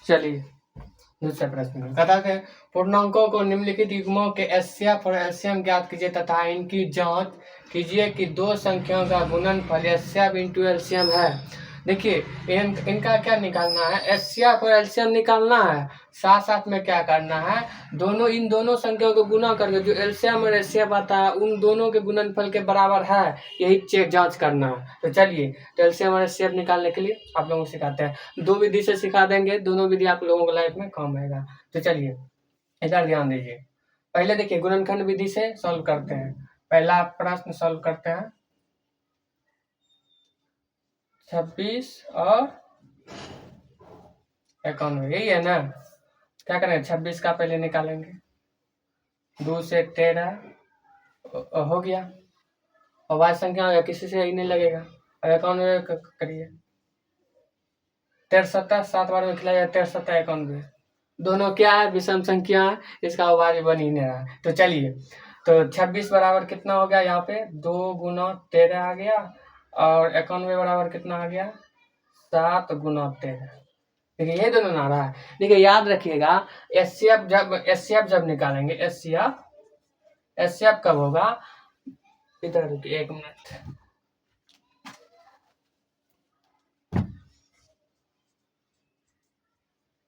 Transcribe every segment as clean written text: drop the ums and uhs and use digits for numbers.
चलिए दूसरा प्रश्न कहता है पूर्णांकों को निम्नलिखित युग्मों के एचसीएफ और एलसीएम ज्ञात कीजिए तथा इनकी जांच कीजिए कि दो संख्याओं का गुणनफल एचसीएफ इंटू एलसीएम है। देखिए इनका क्या निकालना है, एचसीएफ और एलसीएम निकालना है, साथ साथ में क्या करना है, इन दोनों संख्याओं को गुना करके जो एलसीएम और एचसीएफ आता है उन दोनों के गुणनफल के बराबर है, यही जांच करना है। तो चलिए तो एलसीएम और एचसीएफ निकालने के लिए आप लोगों को सिखाते हैं, दो विधि से सिखा देंगे, दोनों विधि आप लोगों को लाइफ में काम आएगा। तो चलिए इधर ध्यान दीजिए, पहले देखिए गुणनखंड विधि से सॉल्व करते हैं। पहला प्रश्न सॉल्व करते हैं, 26 और 91 यही है ना। क्या करेंगे, 26 का पहले निकालेंगे, 2 से 13 हो गया, और वाई संख्या या किसी से ही नहीं लगेगा। और 91 करिए, 13 7 बार में खिलाया, 13 91 दोनों क्या है, विषम संख्या है, इसका अभाज्य बन ही नहीं रहा। तो चलिए तो 26 बराबर कितना हो गया, यहाँ पे 2 गुना 13 आ गया, और 91 बराबर कितना आ गया, 7 गुना 13। देखिए ये दोनों ना रहा है। देखिए याद रखिएगा, एचसीएफ जब निकालेंगे, एचसीएफ कब होगा, इधर रुकिए 1 मिनट।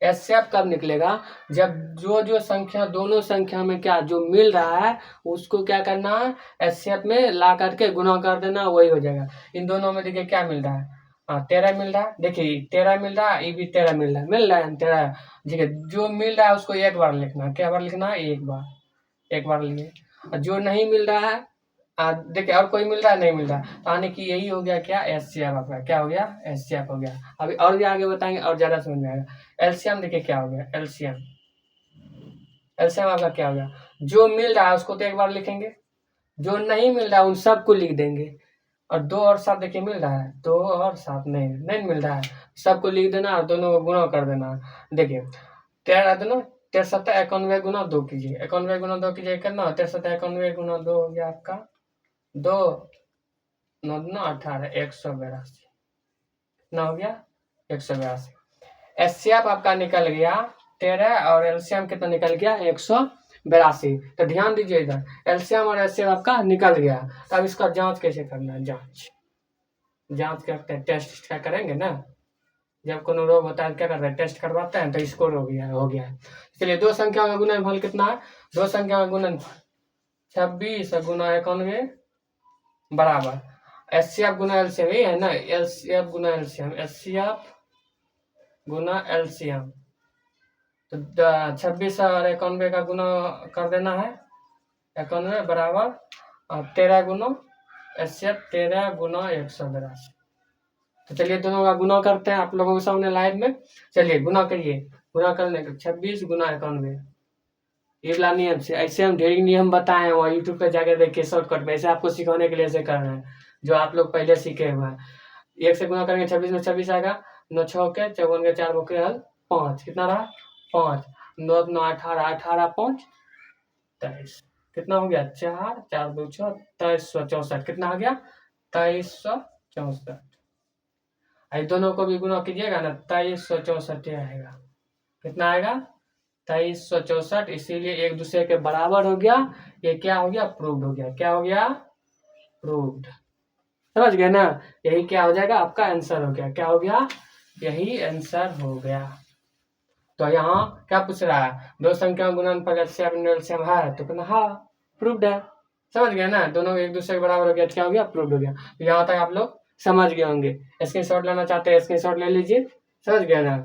एचसीएफ कब निकलेगा, जब जो संख्या दोनों संख्या में क्या जो मिल रहा है उसको क्या करना है, एचसीएफ में ला करके गुणा कर देना, वही हो जाएगा। इन दोनों में देखिए क्या मिल रहा है, 13 मिल रहा है, देखिए 13 मिल रहा है, ये भी 13 मिल रहा है 13। ठीक है, जो मिल रहा है उसको एक बार लिखना है, क्या बार लिखना है, एक बार लिए। और जो नहीं मिल रहा है देखिए और कोई मिल रहा है, नहीं मिल रहा, तो यानी कि यही हो गया क्या, एचसीएफ आपका क्या हो गया, एचसीएफ हो गया। अभी और भी आगे बताएंगे और ज्यादा समझ में आएगा। एलसीएम देखिए क्या हो गया, एलसीएम आपका क्या हो गया, जो मिल रहा है उसको तो एक बार लिखेंगे, जो नहीं मिल रहा है उन सबको लिख देंगे। और 2 और 7 देखिए मिल रहा है, 2 और 7 नहीं मिल रहा है, सबको लिख देना और दोनों को गुणा कर देना। देखिए 13 दोनों 13 91 गुना 2 कीजिए, 91 गुना 2 कीजिए करना, 13 91 गुना 2 हो गया आपका 2 9 9 18 182, कितना हो गया 182। एचसीएफ आपका निकल गया 13 और एलसीएम कितना निकल गया 182। तो ध्यान दीजिए इधर एलसीएम और एचसीएफ आपका निकल गया। तो अब इसका जांच कैसे करना है, जांच करते हैं, टेस्ट क्या करेंगे ना, जब कोनो रोग होता है क्या करते हैं, टेस्ट करवाते हैं, तो स्कोर हो गया। चलिए दो संख्या का गुणनफल कितना है, दो संख्या का गुणनफल 26 गुना 91 बराबर एचसीएफ गुना एलसीएम, यही है ना, एलसीएफ गुना एलसीएम, एचसीएफ गुना एलसीएम। तो 26 और 91 का गुना कर देना है, 91 बराबर 13 गुना एचसीएफ 13 गुना 182। तो चलिए दोनों का गुना करते हैं आप लोगों के सामने लाइव में। चलिए गुना करिए, गुना करने का 26 गुना 91, ये वाला नियम से ऐसे हम ढेर नियम बताए हैं, यूट्यूब पे जाकर देखिए शॉर्टकट में, ऐसे आपको सिखाने के लिए ऐसे कर रहे हैं जो आप लोग पहले सीखे हुए हैं। 1 से गुना करेंगे 26 में 26 आएगा, 9 6 के 54 के 4 के हल 5, कितना रहा 5, 9 9 18 18 5 23, कितना हो गया 4 4 2 6 2364, कितना हो गया 2364। दोनों को भी गुना कीजिएगा ना 2364 आएगा, कितना आएगा 2364। इसीलिए एक दूसरे के बराबर हो गया, ये क्या हो गया प्रूव्ड हो गया, क्या हो गया प्रूव्ड, समझ गए ना, यही क्या हो जाएगा आपका आंसर हो गया, क्या हो गया यही आंसर हो गया। तो यहाँ क्या पूछ रहा है, दो संख्या गुणनफल एलसीएम है, तो कहना हाँ प्रूव्ड है, समझ गए ना, दोनों एक दूसरे के बराबर हो गया, क्या हो गया प्रूव्ड हो गया। तो यहाँ तक आप लोग समझ गए होंगे, स्क्रीनशॉट लेना चाहते हैं स्क्रीनशॉट ले लीजिए, समझ गए ना।